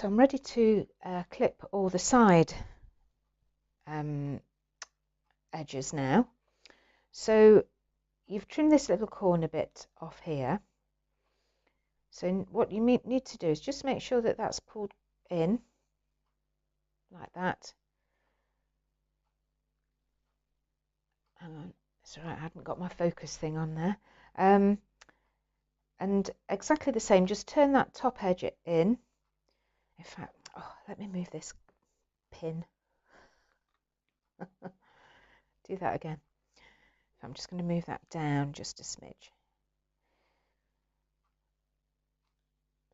So I'm ready to clip all the side edges now. So you've trimmed this little corner bit off here. So what you need to do is just make sure that that's pulled in like that. Hang on, it's all right, I hadn't got my focus thing on there. And exactly the same, just turn that top edge in. In fact, oh, let me move this pin. Do that again. I'm just going to move that down just a smidge.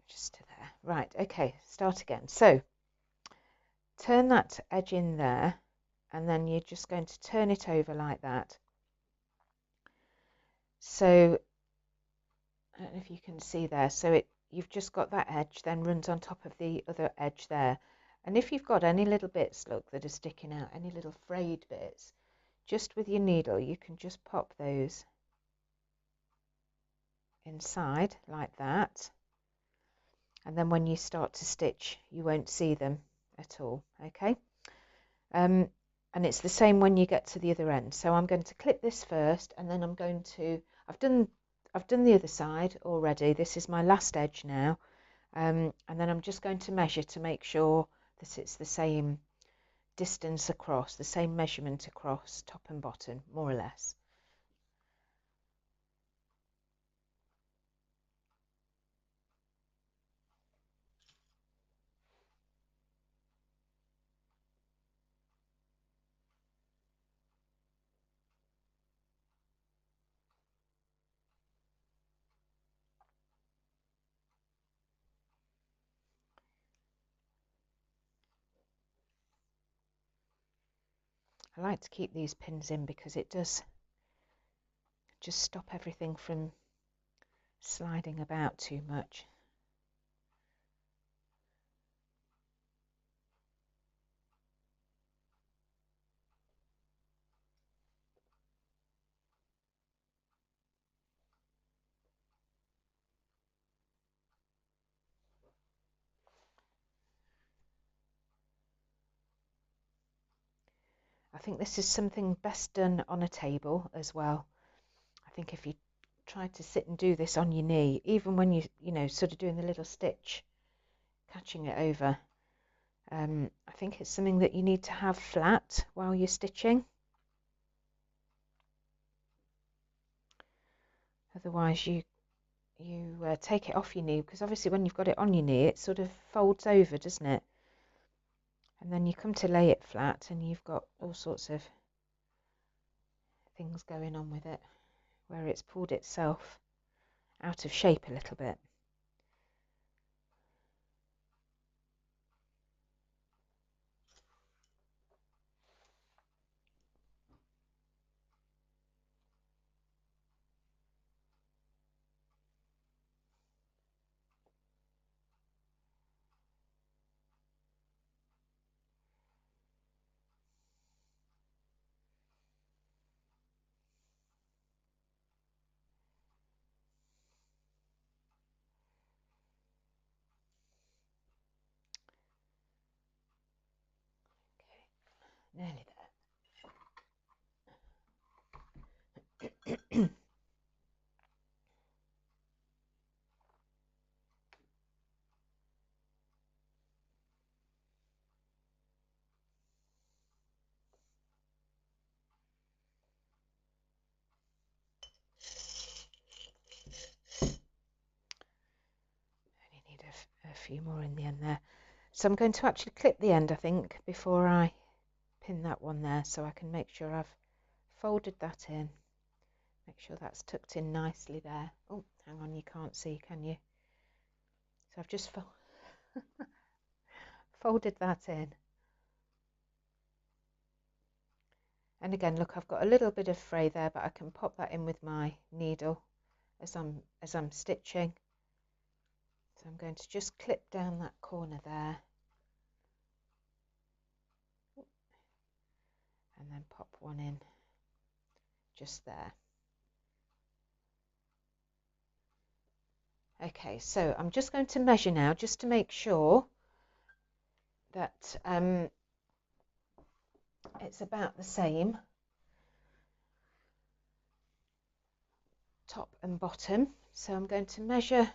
Just to there. Right, okay, start again. So turn that edge in there, and then you're just going to turn it over like that. So I don't know if you can see there. So you've just got that edge, then runs on top of the other edge there. And if you've got any little bits, look, that are sticking out, any little frayed bits, just with your needle, you can just pop those inside like that. And then when you start to stitch, you won't see them at all, okay? And it's the same when you get to the other end. So I'm going to clip this first, and then I'm going to, I've done the other side already. This is my last edge now. And then I'm just going to measure to make sure that it's the same distance across, the same measurement across top and bottom, more or less. I like to keep these pins in because it does just stop everything from sliding about too much. I think this is something best done on a table as well. I think if you try to sit and do this on your knee, even when you know, sort of doing the little stitch, catching it over, I think it's something that you need to have flat while you're stitching. Otherwise you take it off your knee, because obviously when you've got it on your knee, it sort of folds over, doesn't it? And then you come to lay it flat and you've got all sorts of things going on with it, where it's pulled itself out of shape a little bit. Nearly there. Only need a few more in the end there. So I'm going to actually clip the end, I think, before I pin that one there, so I can make sure I've folded that in. Make sure that's tucked in nicely there. Oh, hang on, you can't see, can you? So I've just folded that in. And again, look, I've got a little bit of fray there, but I can pop that in with my needle as I'm stitching. So I'm going to just clip down that corner there. And then pop one in just there. Okay, so I'm just going to measure now, just to make sure that it's about the same top and bottom. So I'm going to measure,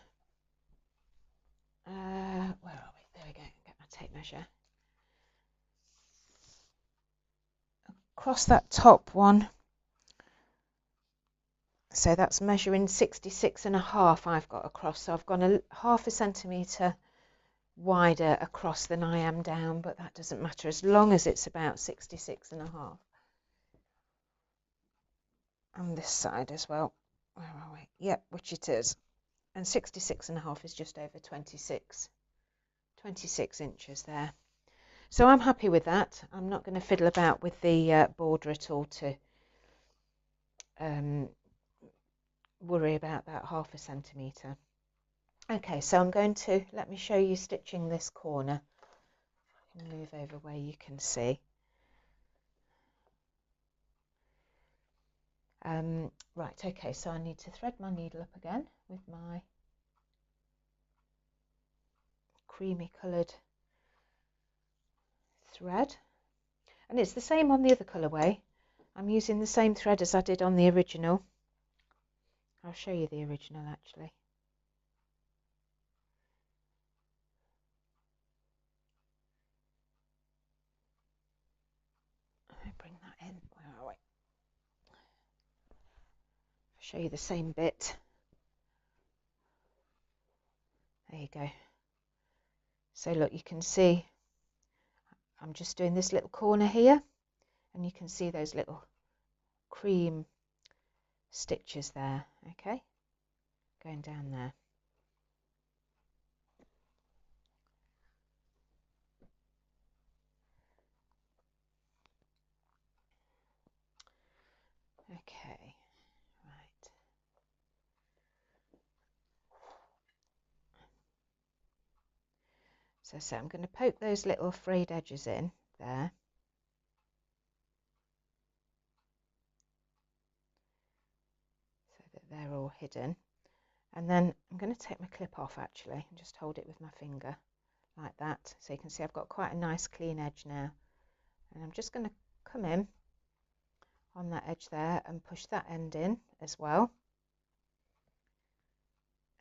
where are we? There we go, get my tape measure. Across that top one, so that's measuring 66.5 I've got across, so I've gone a half a centimetre wider across than I am down, but that doesn't matter as long as it's about 66.5. And this side as well, where are we? Yep, which it is, and 66.5 is just over 26 inches there. So I'm happy with that. I'm not going to fiddle about with the border at all to worry about that half a centimetre. Okay, so I'm going to, let me show you stitching this corner. Move over where you can see. Right, okay, so I need to thread my needle up again with my creamy coloured thread, and it's the same on the other colourway. I'm using the same thread as I did on the original. I'll show you the original actually. I'll bring that in. Where are we? I'll show you the same bit. There you go. So look, you can see I'm just doing this little corner here, and you can see those little cream stitches there, okay, going down there. Okay, right. So I'm going to poke those little frayed edges in there. So that they're all hidden. And then I'm going to take my clip off actually and just hold it with my finger like that. So you can see I've got quite a nice clean edge now. And I'm just going to come in on that edge there and push that end in as well.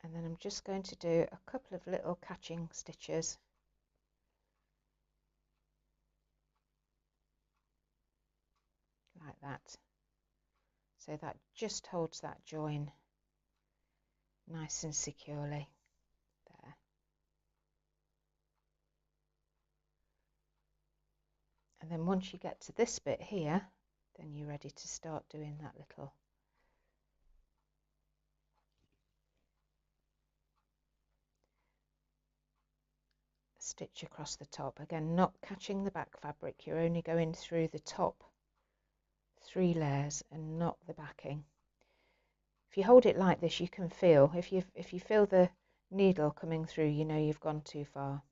And then I'm just going to do a couple of little catching stitches like that. So that just holds that join nice and securely there. And then once you get to this bit here, then you're ready to start doing that little stitch across the top. Again, not catching the back fabric, you're only going through the top 3 layers and not the backing. If you hold it like this, you can feel, if you feel the needle coming through, you know you've gone too far.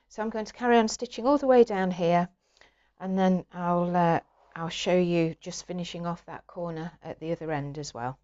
So I'm going to carry on stitching all the way down here, and then I'll show you just finishing off that corner at the other end as well.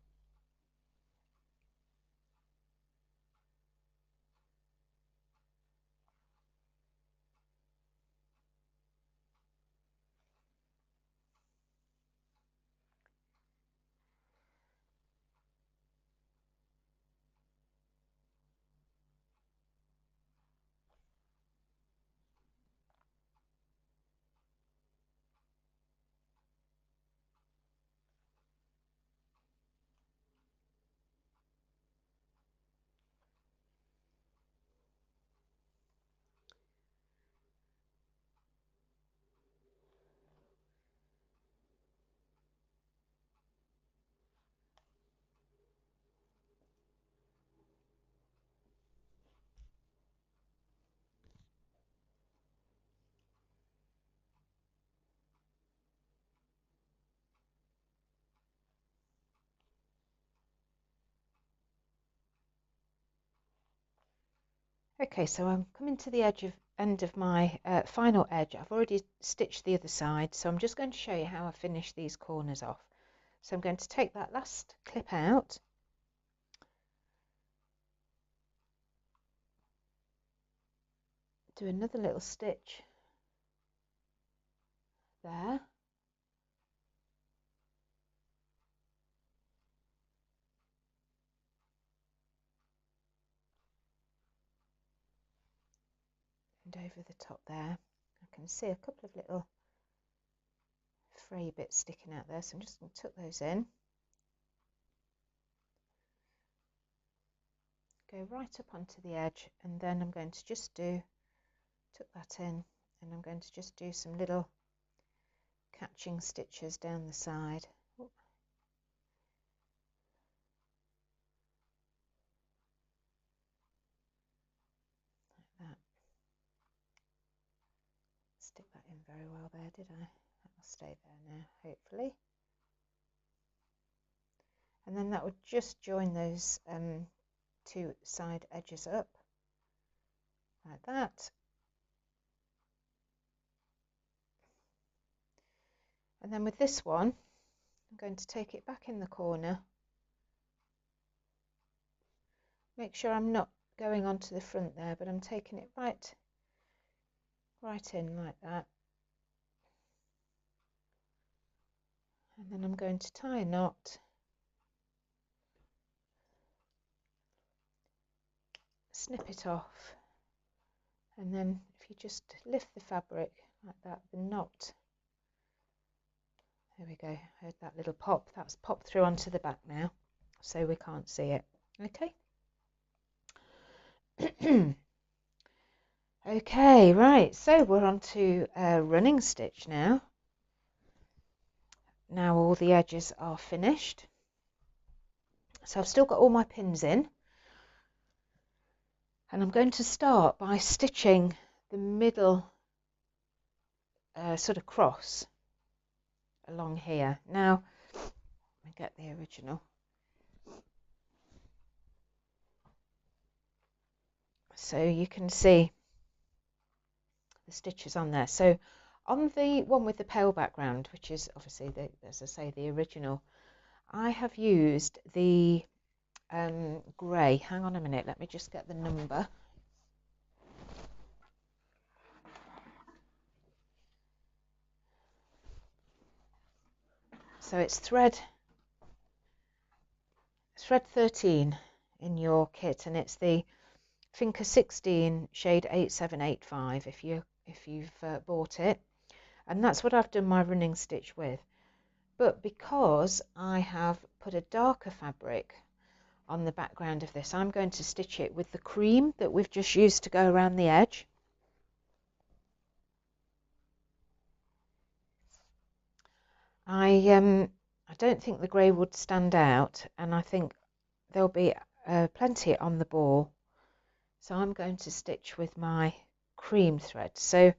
Okay, so I'm coming to the end of my final edge. I've already stitched the other side, so I'm just going to show you how I finish these corners off. So I'm going to take that last clip out, do another little stitch there. And over the top there, I can see a couple of little fray bits sticking out there, so I'm just going to tuck those in. Go right up onto the edge, and then I'm going to just tuck that in, and I'm going to just do some little catching stitches down the side. Like that. Stick that in very well there, did I? That'll stay there now, hopefully. And then that would just join those two side edges up, like that. And then with this one, I'm going to take it back in the corner. Make sure I'm not going onto the front there, but I'm taking it right in like that. And then I'm going to tie a knot. Snip it off. And then if you just lift the fabric like that, the knot. There we go. Heard that little pop. That's popped through onto the back now, so we can't see it. Okay. Okay, right. So we're on to running stitch now. Now all the edges are finished. So I've still got all my pins in. And I'm going to start by stitching the middle sort of cross along here. Now, let me get the original. So you can see the stitches on there. So on the one with the pale background, which is obviously, as I say, the original, I have used the grey. Hang on a minute, let me just get the number. So it's thread 13 in your kit, and it's the Finca 16 shade 8785 if you've bought it, and that's what I've done my running stitch with. But because I have put a darker fabric on the background of this, I'm going to stitch it with the cream that we've just used to go around the edge. I don't think the grey would stand out, and I think there'll be plenty on the ball, so I'm going to stitch with my cream thread. So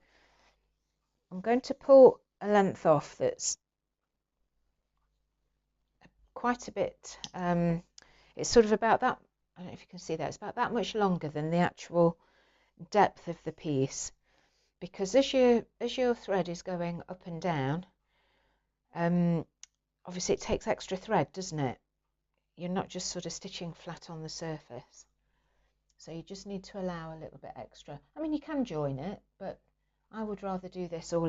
I'm going to pull a length off that's quite a bit, it's sort of about that, I don't know if you can see that, it's about that much longer than the actual depth of the piece, because as your thread is going up and down, obviously it takes extra thread, doesn't it? You're not just sort of stitching flat on the surface, so you just need to allow a little bit extra. I mean, you can join it, but I would rather do this all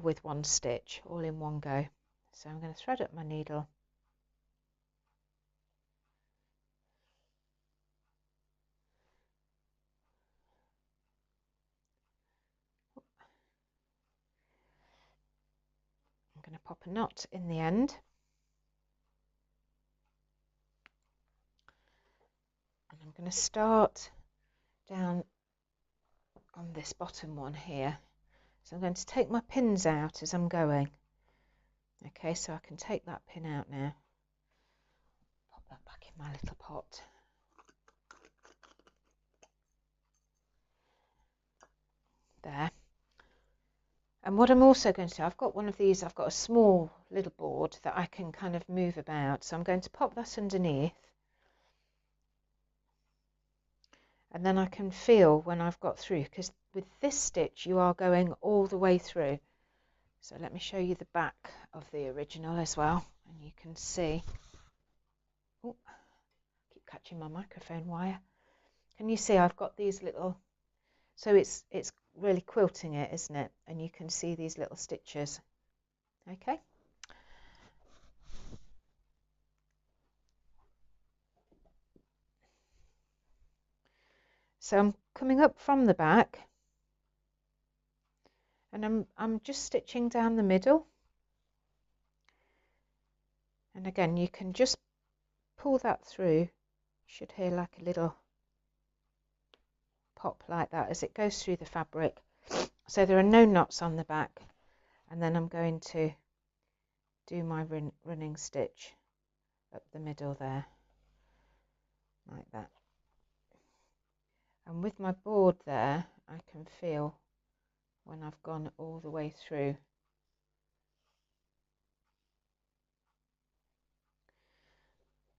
with one stitch, all in one go. So I'm going to thread up my needle. I'm going to pop a knot in the end. And I'm going to start down on this bottom one here. So I'm going to take my pins out as I'm going. Okay, so I can take that pin out now. Pop that back in my little pot. There. And what I'm also going to do, I've got one of these, I've got a small little board that I can kind of move about. So I'm going to pop that underneath. And then I can feel when I've got through, because with this stitch you are going all the way through. So let me show you the back of the original as well, and you can see. Oh, keep catching my microphone wire. Can you see I've got these little So it's really quilting it, isn't it? And you can see these little stitches. Okay. So I'm coming up from the back, and I'm just stitching down the middle. And again, you can just pull that through. You should hear like a little pop like that as it goes through the fabric. So there are no knots on the back. And then I'm going to do my running stitch up the middle there, like that. And with my board there, I can feel when I've gone all the way through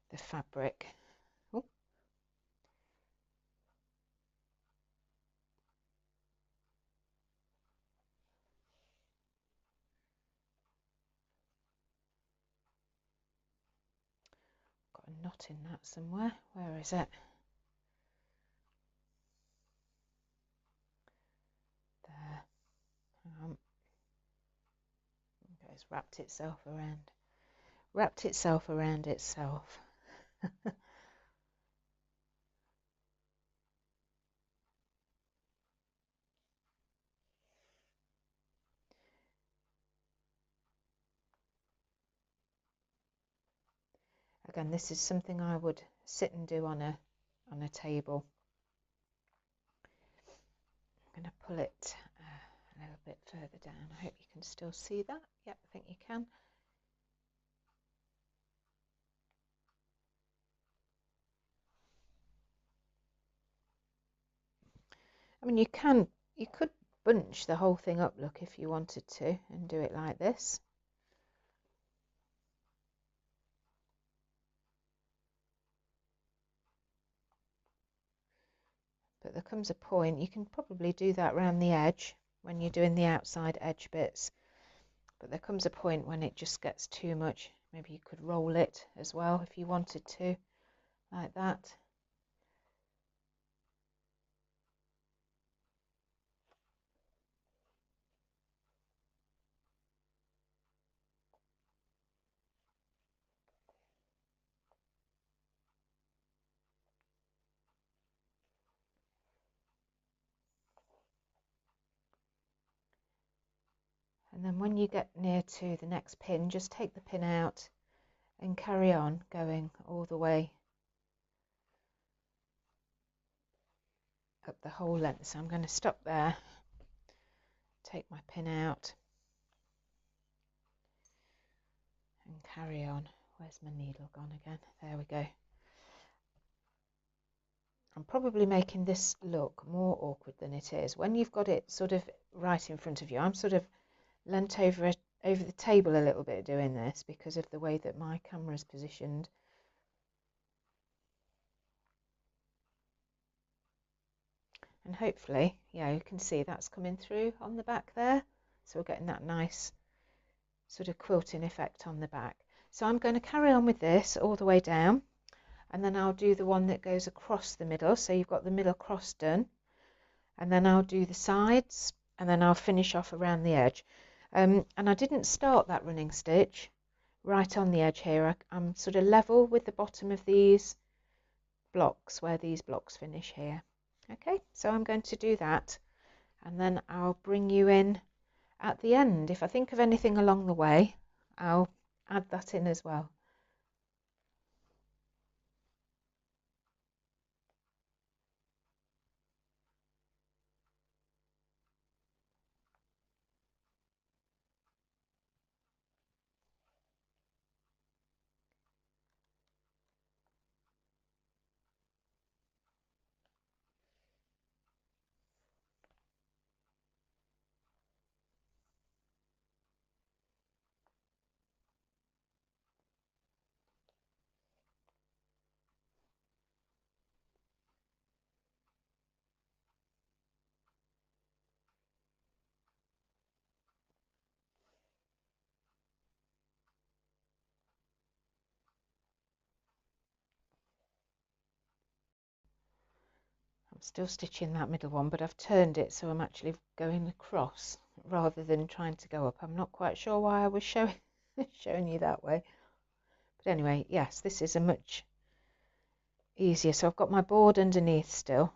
the fabric. Oh. Got a knot in that somewhere. Where is it? There. Hang on. Okay, it's wrapped itself around itself. Again, this is something I would sit and do on a table. I'm going to pull it a little bit further down. I hope you can still see that. Yep, I think you can. I mean, you could bunch the whole thing up, look, if you wanted to, and do it like this. But there comes a point, you can probably do that around the edge when you're doing the outside edge bits. But there comes a point when it just gets too much. Maybe you could roll it as well if you wanted to, like that. And then when you get near to the next pin, just take the pin out and carry on going all the way up the whole length. So I'm going to stop there, take my pin out and carry on. Where's my needle gone again? There we go. I'm probably making this look more awkward than it is. When you've got it sort of right in front of you, I'm sort of leant over the table a little bit doing this because of the way that my camera is positioned. And hopefully, yeah, you can see that's coming through on the back there. So we're getting that nice sort of quilting effect on the back. So I'm going to carry on with this all the way down, and then I'll do the one that goes across the middle. So you've got the middle cross done, and then I'll do the sides, and then I'll finish off around the edge. And I didn't start that running stitch right on the edge here. I'm sort of level with the bottom of these blocks where these blocks finish here. Okay, so I'm going to do that, and then I'll bring you in at the end. If I think of anything along the way, I'll add that in as well. Still stitching that middle one, but I've turned it so I'm actually going across rather than trying to go up. I'm not quite sure why I was showing you that way. But anyway, yes, this is a much easier. So I've got my board underneath still.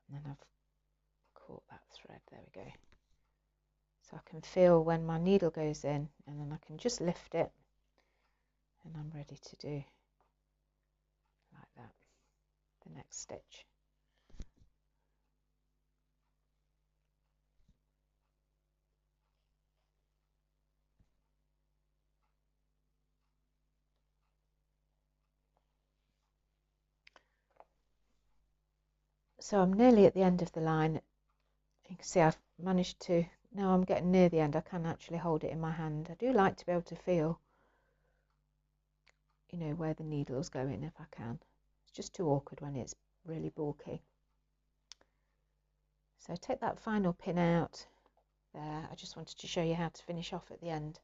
And then I've caught that thread. There we go. So I can feel when my needle goes in, and then I can just lift it, and I'm ready to do like that, the next stitch. So I'm nearly at the end of the line. You can see I've managed to, now I'm getting near the end, I can actually hold it in my hand. I do like to be able to feel, you know, where the needle's going if I can. It's just too awkward when it's really bulky. So take that final pin out there. I just wanted to show you how to finish off at the end.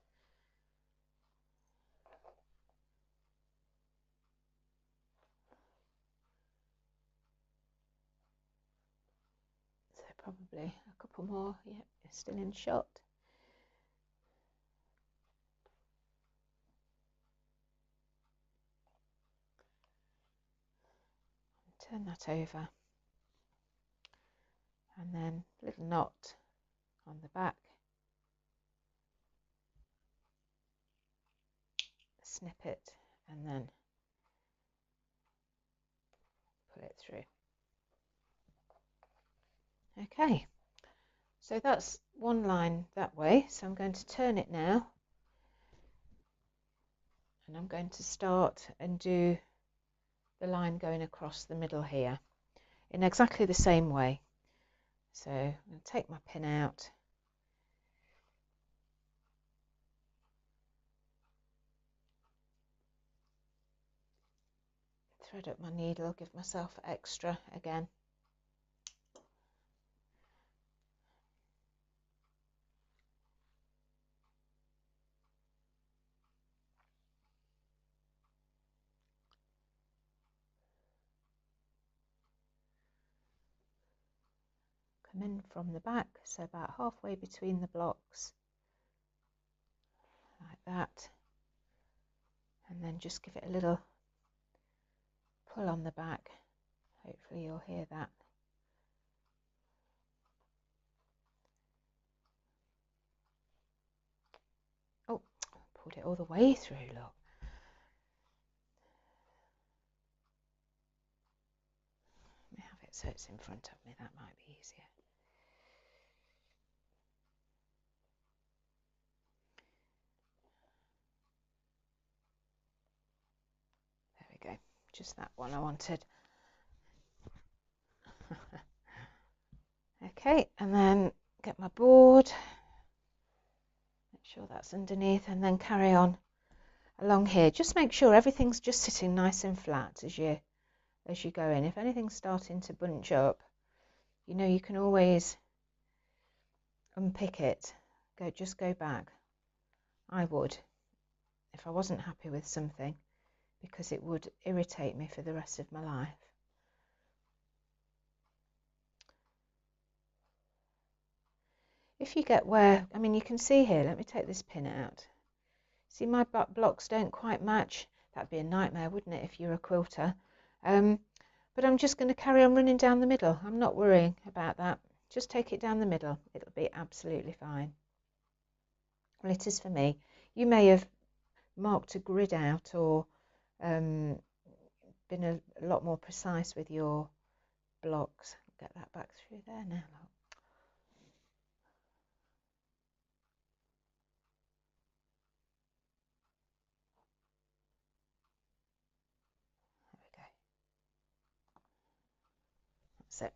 So probably a couple more. Yep, it's still in shot. Turn that over, and then a little knot on the back, snip it, and then pull it through. Okay, so that's one line that way. So I'm going to turn it now, and I'm going to start and do the line going across the middle here in exactly the same way. So I'm going to take my pin out, thread up my needle, give myself extra again, come in from the back, so about halfway between the blocks, like that, and then just give it a little pull on the back. Hopefully you'll hear that. Oh, pulled it all the way through, look. Let me have it so it's in front of me, that might be easier. There we go, just that one I wanted. Okay, and then get my board, make sure that's underneath, and then carry on along here. Just make sure everything's just sitting nice and flat as you go in. If anything's starting to bunch up, you know, you can always unpick it. Just go back. I would, if I wasn't happy with something, because it would irritate me for the rest of my life. If you get where, I mean, you can see here, let me take this pin out. See, my blocks don't quite match. That'd be a nightmare, wouldn't it, if you're a quilter? But I'm just going to carry on running down the middle. I'm not worrying about that. Just take it down the middle. It'll be absolutely fine. Well, it is for me. You may have marked a grid out or been a lot more precise with your blocks. Get that back through there now. There we go. That's it.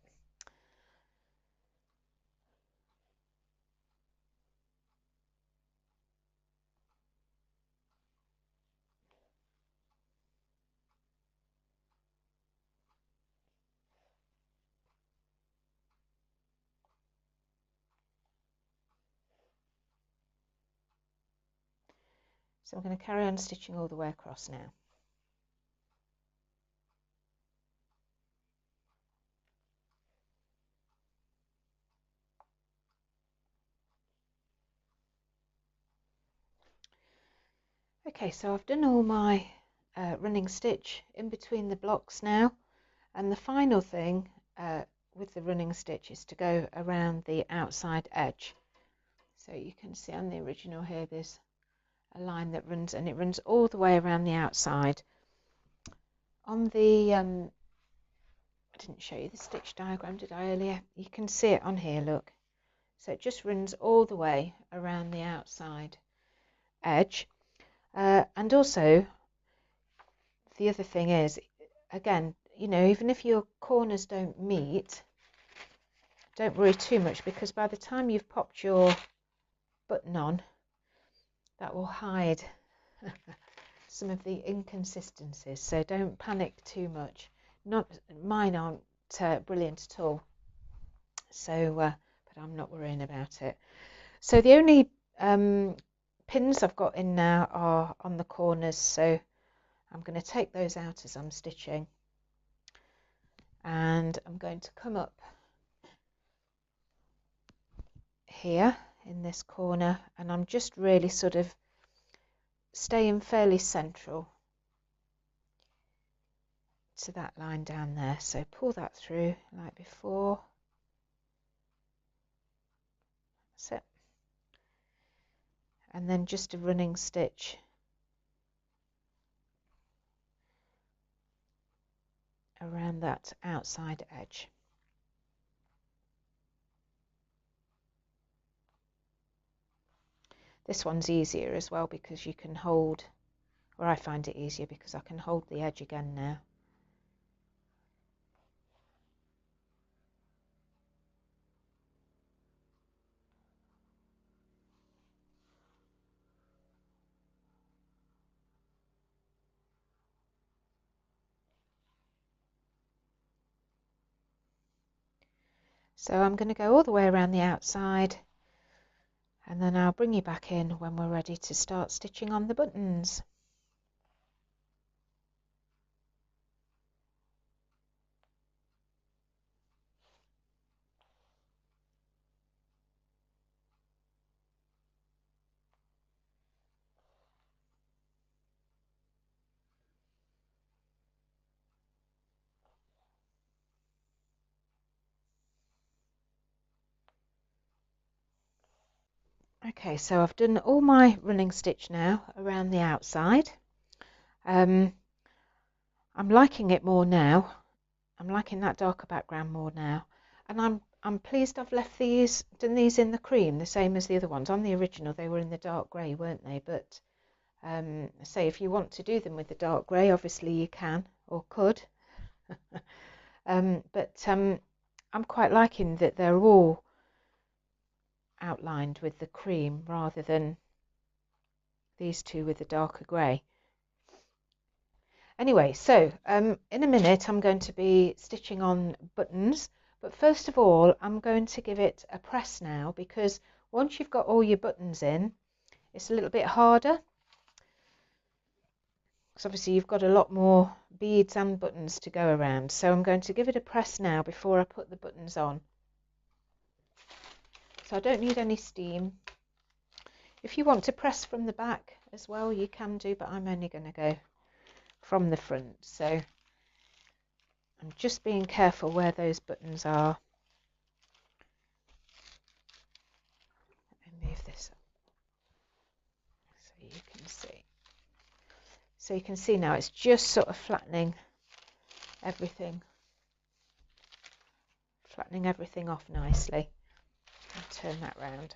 So I'm going to carry on stitching all the way across now. Okay, so I've done all my running stitch in between the blocks now, and the final thing with the running stitch is to go around the outside edge. So you can see on the original here there's a line that runs, and it runs all the way around the outside. On the I didn't show you the stitch diagram, did I, earlier? You can see it on here, look. So it just runs all the way around the outside edge. And also, the other thing is, again, you know, even if your corners don't meet, don't worry too much, because by the time you've popped your button on, that will hide some of the inconsistencies, so don't panic too much. Mine aren't brilliant at all, so but I'm not worrying about it. So the only pins I've got in now are on the corners, so I'm going to take those out as I'm stitching, and I'm going to come up here in this corner, and I'm just really sort of staying fairly central to that line down there. So pull that through like before. That's it. And then just a running stitch around that outside edge. This one's easier as well because you can hold, or I find it easier because I can hold the edge again now. So I'm going to go all the way around the outside, and then I'll bring you back in when we're ready to start stitching on the buttons. Okay, so I've done all my running stitch now around the outside. I'm liking it more now. I'm liking that darker background more now, and I'm pleased I've left done these in the cream, the same as the other ones. On the original they were in the dark grey, weren't they? But say if you want to do them with the dark grey, obviously you can or could. But I'm quite liking that they're all outlined with the cream rather than these two with the darker grey. Anyway, so in a minute I'm going to be stitching on buttons, but first of all I'm going to give it a press now, because once you've got all your buttons in, it's a little bit harder, because obviously you've got a lot more beads and buttons to go around. So I'm going to give it a press now before I put the buttons on. So I don't need any steam. If you want to press from the back as well, you can do, but I'm only going to go from the front. So I'm just being careful where those buttons are. Let me move this up so you can see. So you can see now it's just sort of flattening everything off nicely. I'll turn that round.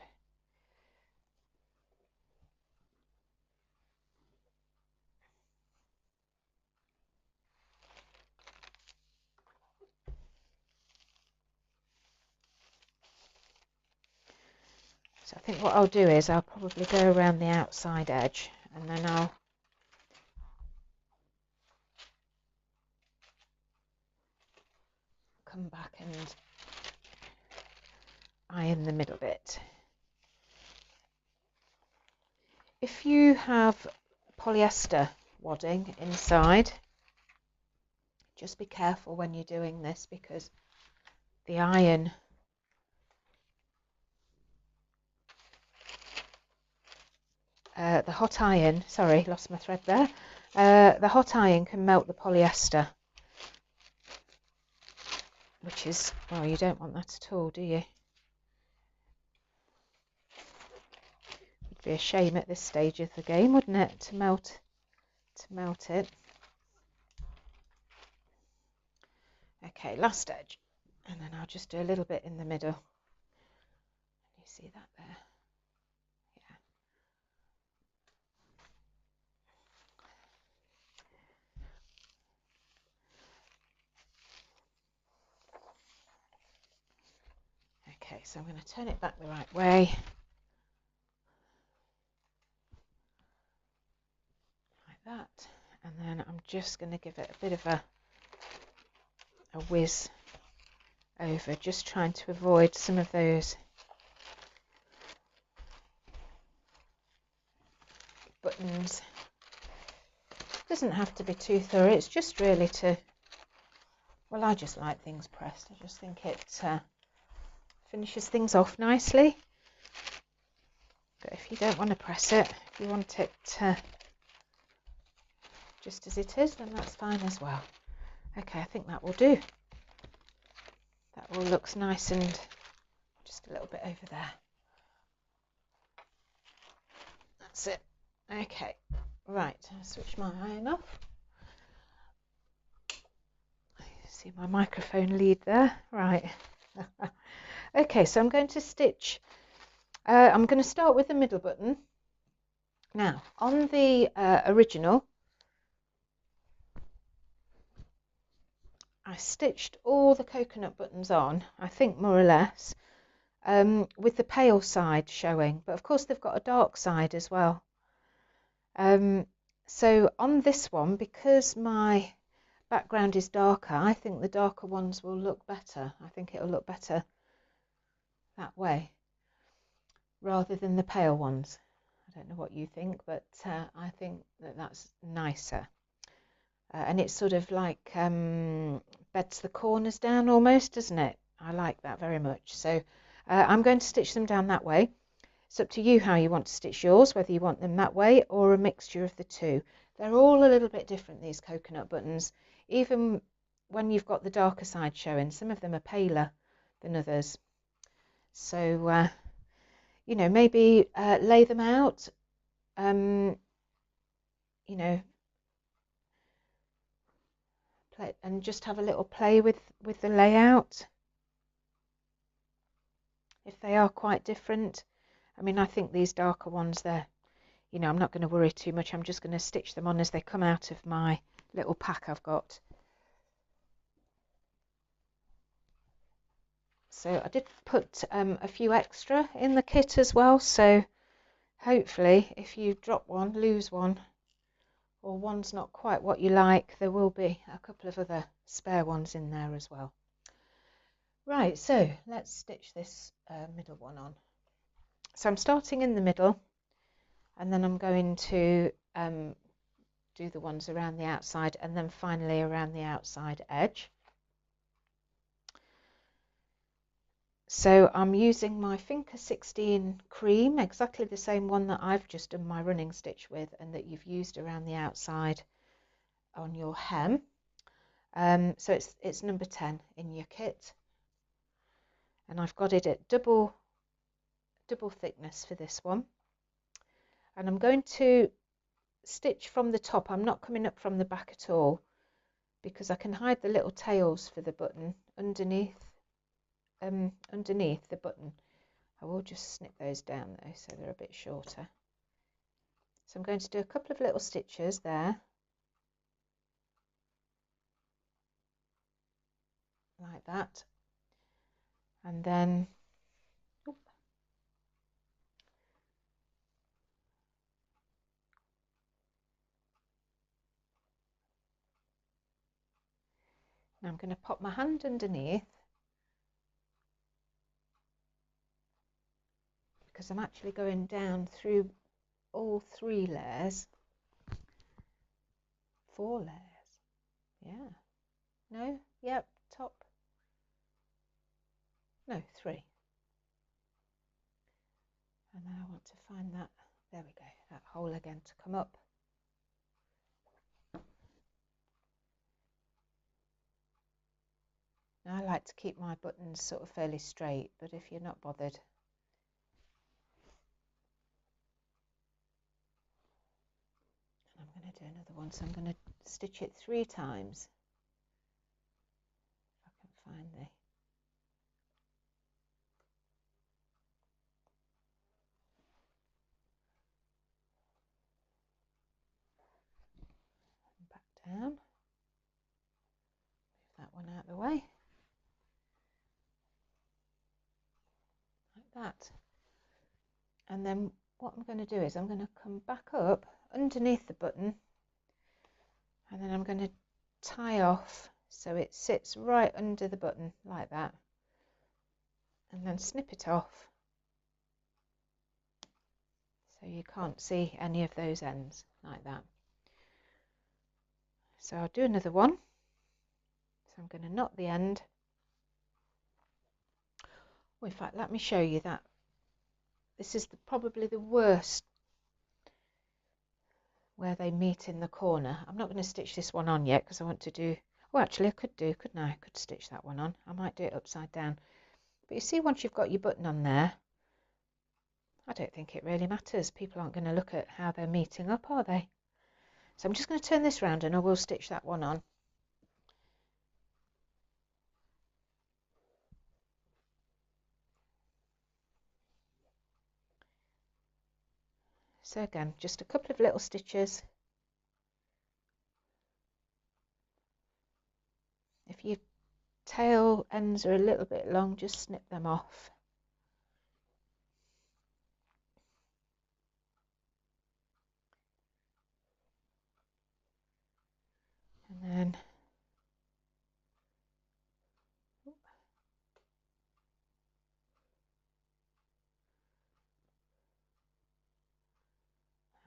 So I think what I'll do is I'll probably go around the outside edge, and then I'll come back and iron the middle bit. if you have polyester wadding inside, just be careful when you're doing this, because the iron the hot iron, sorry, lost my thread there, the hot iron can melt the polyester, which is, well, you don't want that at all, do you? It'd be a shame at this stage of the game, wouldn't it, to melt it. Okay, last edge, and then I'll just do a little bit in the middle. You see that there? Yeah. Okay, so I'm going to turn it back the right way. Like that. And then I'm just going to give it a bit of a whiz over, just trying to avoid some of those buttons. Doesn't have to be too thorough, it's just really to, well, I just like things pressed. I just think it finishes things off nicely. But if you don't want to press it, if you want it just as it is, then that's fine as well. Okay, I think that will do. That all looks nice, and just a little bit over there. That's it. Okay, right, I'll switch my iron off. See my microphone lead there, right. Okay, so I'm going to stitch, I'm going to start with the middle button. Now, on the original, I stitched all the coconut buttons on, I think more or less, with the pale side showing, but of course they've got a dark side as well. So on this one, because my background is darker, I think the darker ones will look better. I think it'll look better that way rather than the pale ones. I don't know what you think, but I think that that's nicer. And it's sort of like beds the corners down almost, doesn't it? I like that very much. So I'm going to stitch them down that way. It's up to you how you want to stitch yours, whether you want them that way or a mixture of the two. They're all a little bit different, these coconut buttons. Even when you've got the darker side showing, some of them are paler than others. So, you know, maybe lay them out, you know, and just have a little play with the layout if they are quite different. I mean, I think these darker ones there, you know, I'm not going to worry too much. I'm just going to stitch them on as they come out of my little pack I've got. So I did put a few extra in the kit as well, so hopefully if you drop one, lose one, or one's not quite what you like, there will be a couple of other spare ones in there as well. Right, so let's stitch this middle one on. So I'm starting in the middle, and then I'm going to do the ones around the outside, and then finally around the outside edge. So I'm using my Finca 16 cream, exactly the same one that I've just done my running stitch with and that you've used around the outside on your hem. So it's number 10 in your kit, and I've got it at double thickness for this one. And I'm going to stitch from the top. I'm not coming up from the back at all, because I can hide the little tails for the button underneath the button. I will just snip those down though, so they're a bit shorter. So I'm going to do a couple of little stitches there, like that, and then now I'm going to pop my hand underneath, because I'm actually going down through all 3 layers, 4 layers, yeah, no, yep, top, no, 3, and then I want to find that, there we go, that hole again to come up. Now I like to keep my buttons sort of fairly straight, but if you're not bothered, I'm going to do another one, so I'm going to stitch it 3 times. If I can find the back down, move that one out of the way, like that. And then what I'm going to do is I'm going to come back up underneath the button, and then I'm going to tie off so it sits right under the button like that, and then snip it off so you can't see any of those ends like that. So I'll do another one. So I'm going to knot the end. Well, in fact, let me show you that. This is probably the worst where they meet in the corner. I'm not going to stitch this one on yet because I want to do, oh actually I could do, couldn't I? I could stitch that one on. I might do it upside down. But you see, once you've got your button on there, I don't think it really matters. People aren't going to look at how they're meeting up, are they? So I'm just going to turn this round and I will stitch that one on. So again, just a couple of little stitches. If your tail ends are a little bit long, just snip them off. And then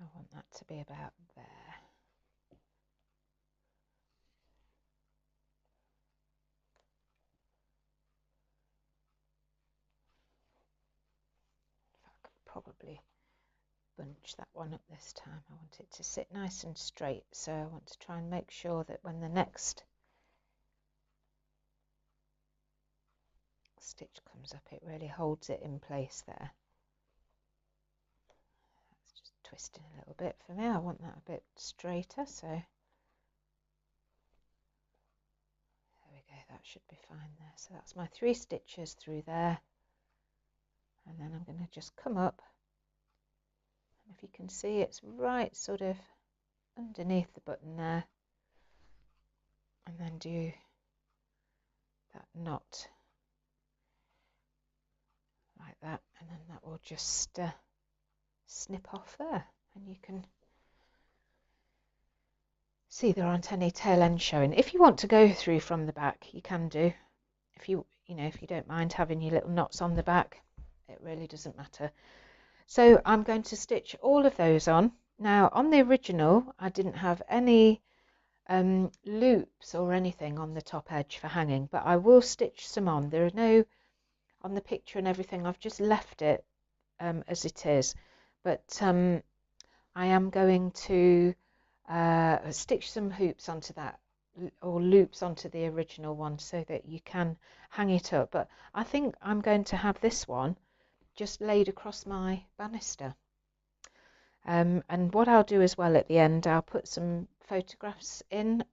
I want that to be about there. I could probably bunch that one up this time. I want it to sit nice and straight, so I want to try and make sure that when the next stitch comes up, it really holds it in place there. That's just twisting a little bit for me. I want that a bit straighter, so there we go, that should be fine there. So that's my 3 stitches through there, and then I'm going to just come up, and if you can see, it's right sort of underneath the button there, and then do that knot like that, and then that will just snip off there, and you can see there aren't any tail ends showing. If you want to go through from the back, you can do. If you don't mind having your little knots on the back, it really doesn't matter. So I'm going to stitch all of those on. Now on the original, I didn't have any loops or anything on the top edge for hanging, but I will stitch some on. There are no, on the picture and everything, I've just left it as it is, but I am going to stitch some hoops onto that, or loops onto the original one, so that you can hang it up. But I think I'm going to have this one just laid across my banister. And what I'll do as well at the end, I'll put some photographs in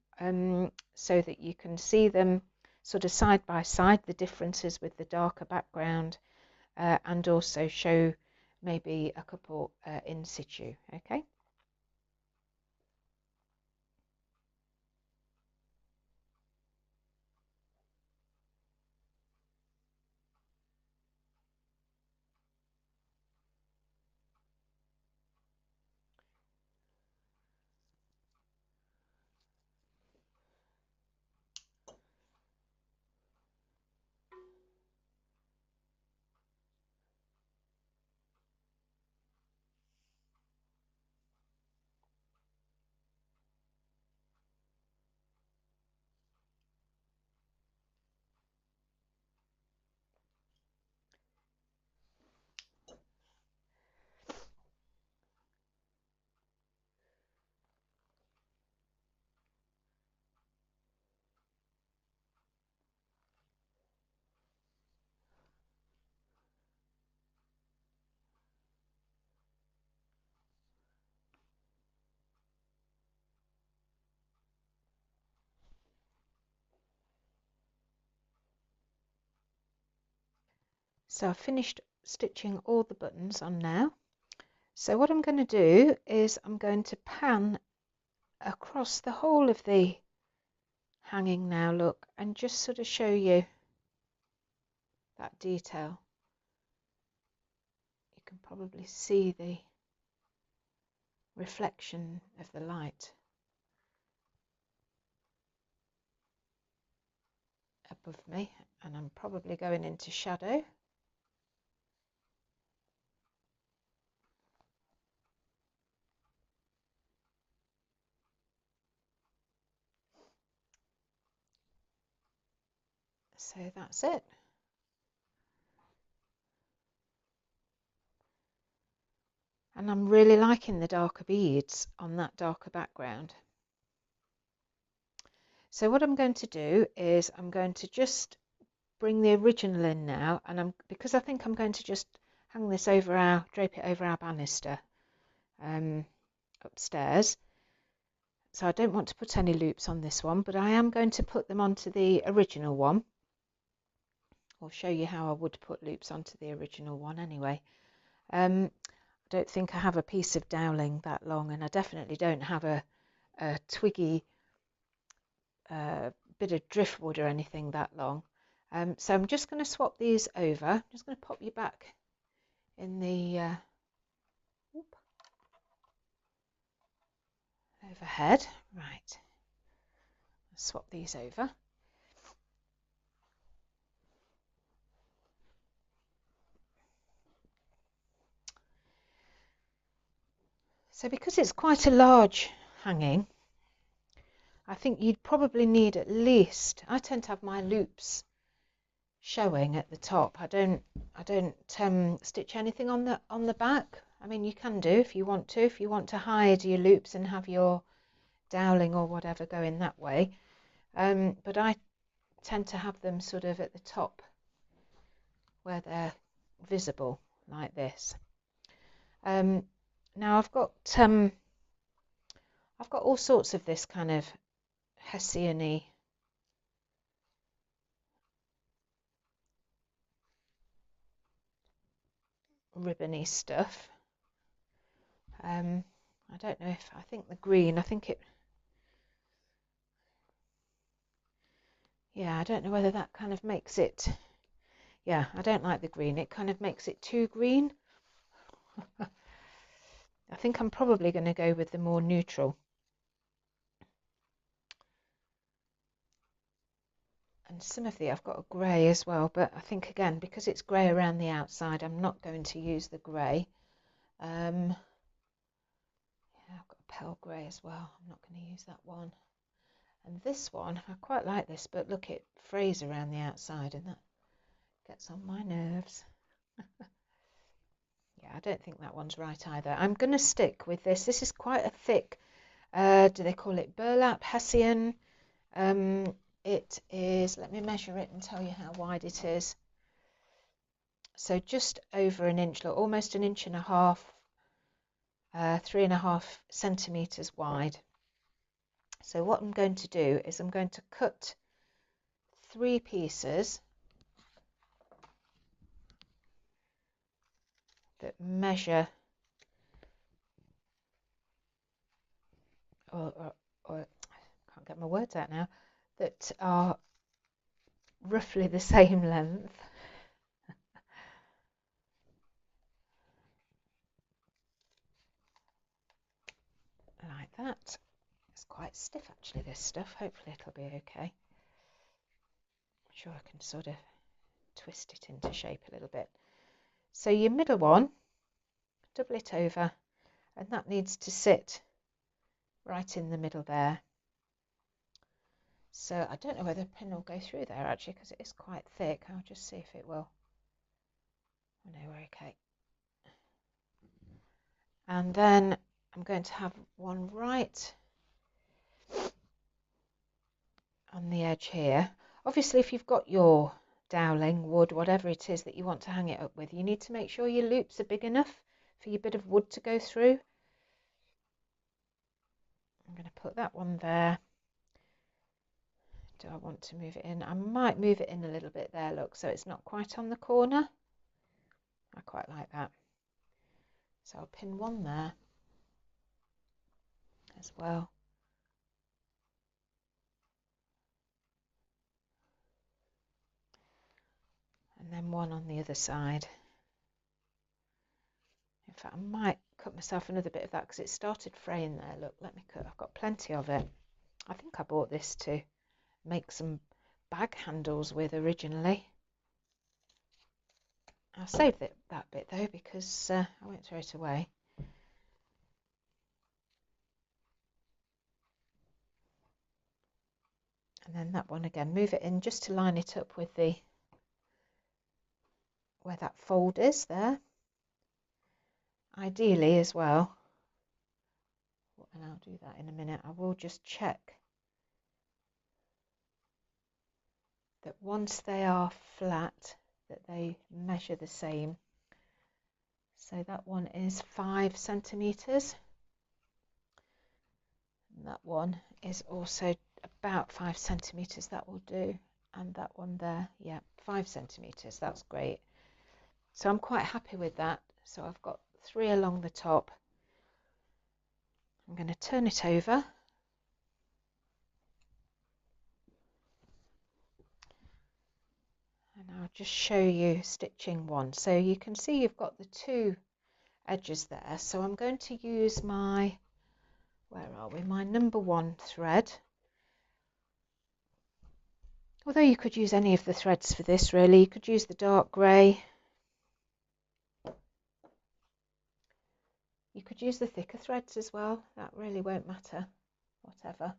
so that you can see them sort of side by side, the differences with the darker background, and also show maybe a couple in situ. Okay. So I've finished stitching all the buttons on now. So what I'm going to do is I'm going to pan across the whole of the hanging now, look, and just sort of show you that detail. You can probably see the reflection of the light above me, and I'm probably going into shadow. So that's it. And I'm really liking the darker beads on that darker background. So what I'm going to do is I'm going to just bring the original in now, and because I think I'm going to just hang this over drape it over our banister upstairs. So I don't want to put any loops on this one, but I am going to put them onto the original one. I'll show you how I would put loops onto the original one anyway. I don't think I have a piece of doweling that long, and I definitely don't have a twiggy bit of driftwood or anything that long. So I'm just going to swap these over. I'm just going to pop you back in the overhead. Right, I'll swap these over. So because it's quite a large hanging, I think you'd probably need at least, I tend to have my loops showing at the top. I don't stitch anything on the back. I mean, you can do if you want to hide your loops and have your doweling or whatever going that way. But I tend to have them sort of at the top where they're visible like this. Now I've got all sorts of this kind of Hessian-y ribbony stuff. I don't know if I think the green, yeah, I don't know whether that kind of makes it, yeah, I don't like the green. It kind of makes it too green. I think I'm probably going to go with the more neutral. And some of I've got a grey as well, but I think again, because it's grey around the outside, I'm not going to use the grey. Yeah, I've got a pale grey as well. I'm not going to use that one. And this one, I quite like this, but look, it frays around the outside and that gets on my nerves. Yeah, I don't think that one's right either. I'm going to stick with this. This is quite a thick, do they call it burlap Hessian? It is, let me measure it and tell you how wide it is. So just over an inch, almost an inch and a half, 3.5 centimeters wide. So what I'm going to do is I'm going to cut 3 pieces that measure or I can't get my words out now, that are roughly the same length. Like that. It's quite stiff actually, this stuff. Hopefully it'll be okay. I'm sure I can sort of twist it into shape a little bit. So your middle one, double it over, and that needs to sit right in the middle there. So I don't know whether the pin will go through there actually, because it is quite thick. I'll just see if it will. Oh no, we're okay. And then I'm going to have one right on the edge here. Obviously, if you've got your doweling, wood, whatever it is that you want to hang it up with, you need to make sure your loops are big enough for your bit of wood to go through. I'm going to put that one there. Do I want to move it in? I might move it in a little bit there, look, so it's not quite on the corner. I quite like that. So I'll pin one there as well. And then one on the other side. In fact, I might cut myself another bit of that because it started fraying there. Look, let me cut. I've got plenty of it. I think I bought this to make some bag handles with originally. I'll save that bit though because I won't throw it away. And then that one again, move it in just to line it up with the where that fold is there. Ideally as well, and I'll do that in a minute, I will just check that once they are flat that they measure the same. So that one is 5 centimeters. And that one is also about 5 centimeters. That will do. And that one there, yeah, 5 centimeters. That's great. So I'm quite happy with that. So I've got 3 along the top. I'm going to turn it over. And I'll just show you stitching one. So you can see you've got the 2 edges there. So I'm going to use my, where are we, my number 1 thread. Although you could use any of the threads for this really. You could use the dark grey. You could use the thicker threads as well. That really won't matter. Whatever.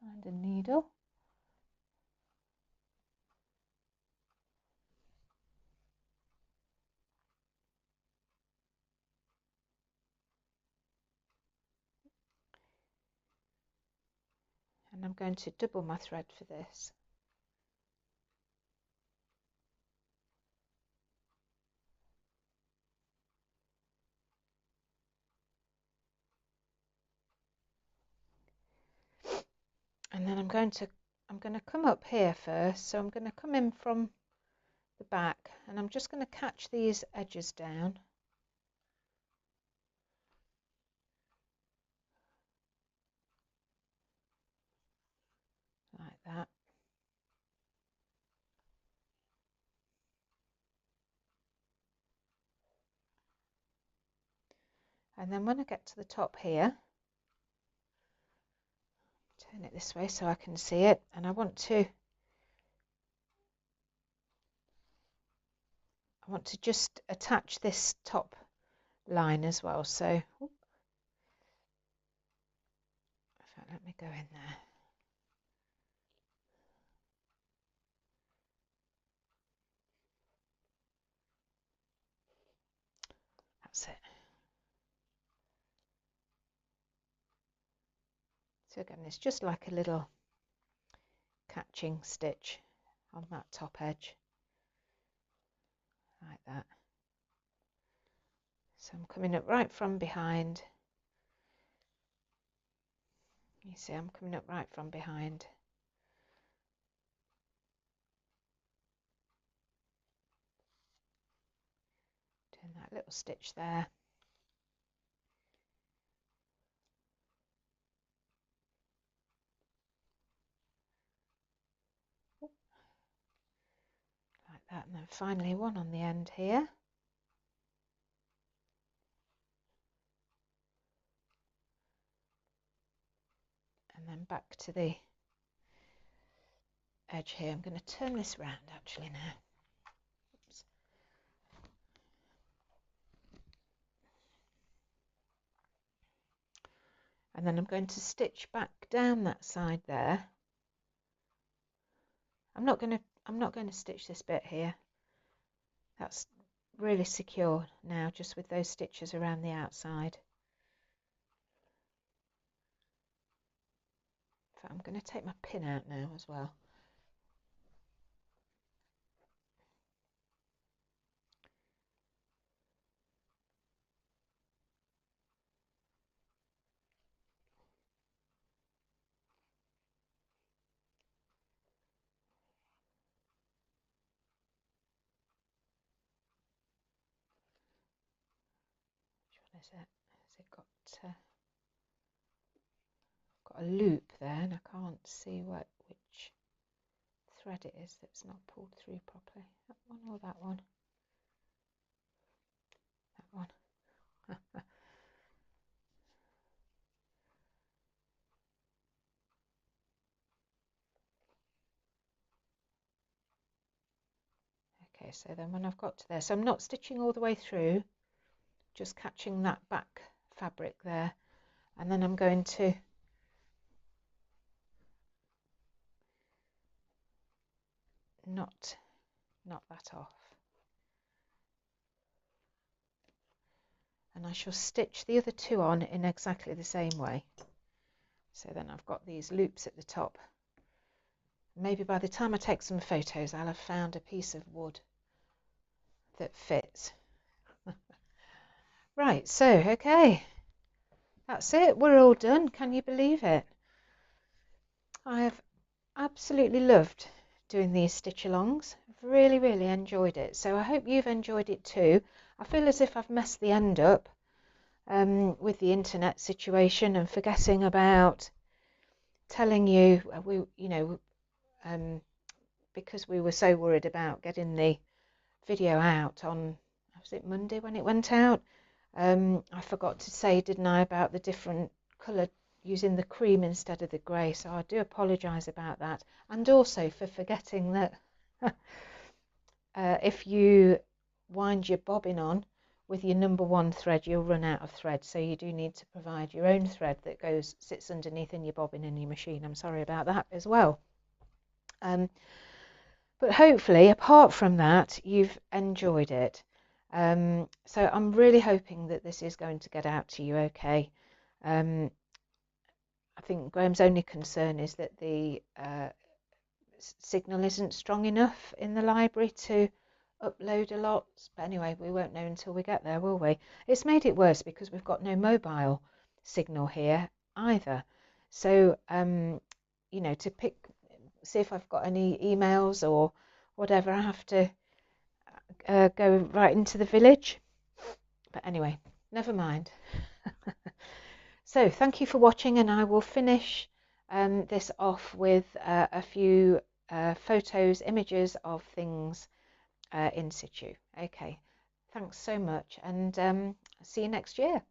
Find a needle. And I'm going to double my thread for this. And then I'm going to come up here first. So I'm going to come in from the back and I'm just going to catch these edges down. Like that. And then when I get to the top here, turn it this way so I can see it, and I want to just attach this top line as well. So in fact, let me go in there. That's it. So again, it's just like a little catching stitch on that top edge, like that. So I'm coming up right from behind. You see, I'm coming up right from behind. Doing that little stitch there. Like that, and then finally one on the end here. And then back to the edge here. I'm going to turn this round actually now. Oops. And then I'm going to stitch back down that side there. I'm not going to stitch this bit here. That's really secure now, just with those stitches around the outside. In fact, I'm going to take my pin out now as well. is it? Has it got a loop there, and I can't see which thread it is that's not pulled through properly. That one or that one? That one. Okay, so then when I've got to there, so I'm not stitching all the way through, just catching that back fabric there, and then I'm going to knot that off, and I shall stitch the other two on in exactly the same way. So then I've got these loops at the top. Maybe by the time I take some photos, I'll have found a piece of wood that fits. Right, so okay, that's it, we're all done. Can you believe it? I have absolutely loved doing these stitch alongs. I've really enjoyed it, so I hope you've enjoyed it too. I feel as if I've messed the end up with the internet situation and forgetting about telling you, because we were so worried about getting the video out on, was it Monday when it went out? I forgot to say, didn't I, about the different colour, using the cream instead of the grey, so I do apologise about that, and also for forgetting that if you wind your bobbin on with your number 1 thread, you'll run out of thread, so you do need to provide your own thread that sits underneath in your bobbin in your machine. I'm sorry about that as well. But hopefully, apart from that, you've enjoyed it. So I'm really hoping that this is going to get out to you okay. I think Graham's only concern is that the signal isn't strong enough in the library to upload a lot. But anyway, we won't know until we get there, will we? It's made it worse because we've got no mobile signal here either. So, to see if I've got any emails or whatever, I have to go right into the village. But anyway, never mind. So thank you for watching, and I will finish this off with a few photos, images of things in situ. Okay, thanks so much, and see you next year.